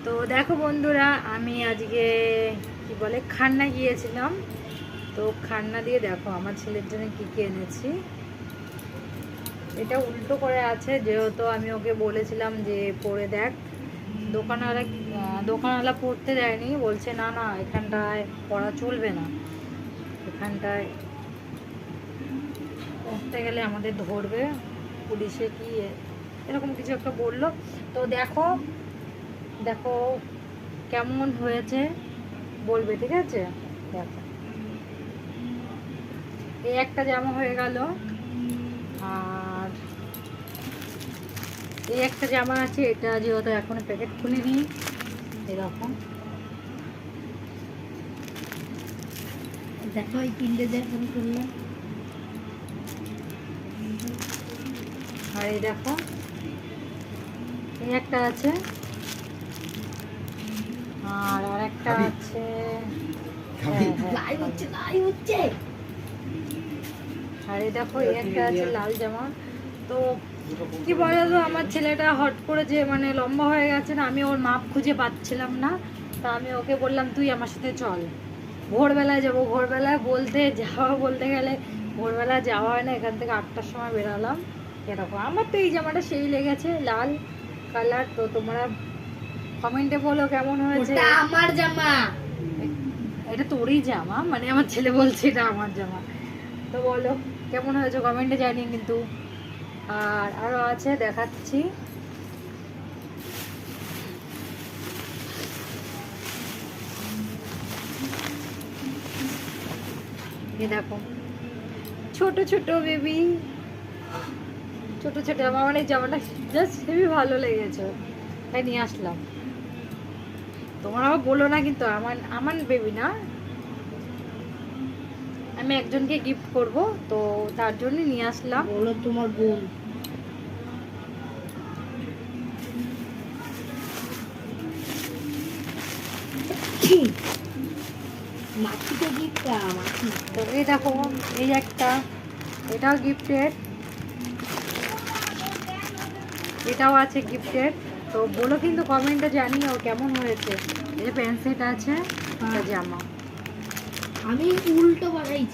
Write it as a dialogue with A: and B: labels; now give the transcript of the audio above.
A: তো দেখো বন্ধুরা, আমি আজকে কি বলে খান্না গিয়েছিলাম। তো খান্না দিয়ে দেখো আমার ছেলের জন্য কি কি এনেছি। এটা উল্টো করে আছে, যেহেতু আমি ওকে বলেছিলাম যে পরে দেখ। দোকানওয়ালা পড়তে দেয়নি, বলছে না না এখানটায় পড়া চলবে না, এখানটায় পড়তে গেলে আমাদের ধরবে পুলিশে কি এরকম কিছু একটা বললো। তো দেখো দেখো কেমন হয়েছে বলবে, ঠিক আছে? দেখো এই একটা জামা হয়ে গেল, আর এই একটা জামা আছে, এটা যেহেতু এখনো প্যাকেট খুলিনি। এরকম
B: দেখো এই তিনটে দেখুন করলাম।
A: আর এই দেখো এই একটা আছে, আর একটা আছে।
B: লাইভ হচ্ছে
A: আর এই দেখো এই একটা আছে লাল জামা। তো কি বলতো, আমার ছেলেটা হট করে যে মানে লম্বা হয়ে গেছে না, আমি ওর মাপ খুঁজে পাচ্ছিলাম না। তা আমি ওকে বললাম তুই আমার সাথে চল, ভোরবেলায় যাবো। ভোরবেলায় বলতে গেলে ভোরবেলা যাওয়া হয় না, এখান থেকে 8টার সময় বেরালাম। এরকম আমার তো এই জামাটা সেই লেগেছে, লাল কালার। তো তোমরা কমেন্টে বলো কেমন হয়েছে।
B: ওটা আমার জামা,
A: এটা তোরই জামা, মানে আমার ছেলে বলছে এটা আমার জামা। তো বলো কেমন হয়েছে কমেন্টে জানিয়ে কিন্তু। আর আরও আছে, দেখাচ্ছি। এই দেখো ছোট ছোট বেবি, ছোট ছোট আমার মানে জামাটা জাস্ট হেবি ভালো লেগেছে, তাই নিয়ে আসলাম। তোমরা আবার বলো না কিন্তু, আমার আমার বেবি না, আমি একজনকে গিফট করব, তো তার জন্য নিয়ে আসলাম।
B: বলো তোমার বোন। মাটিতে গিফটটা মাটি।
A: তো এই দেখো এই একটা, এটাও গিফটেড, এটাও আছে গিফটেড। তো বলো কিন্তু কমেন্টে জানিও কেমন হয়েছে। এই যে প্যান্ট সেট আছে, একটা জামা।
B: আমি উল্টো বানাইছি।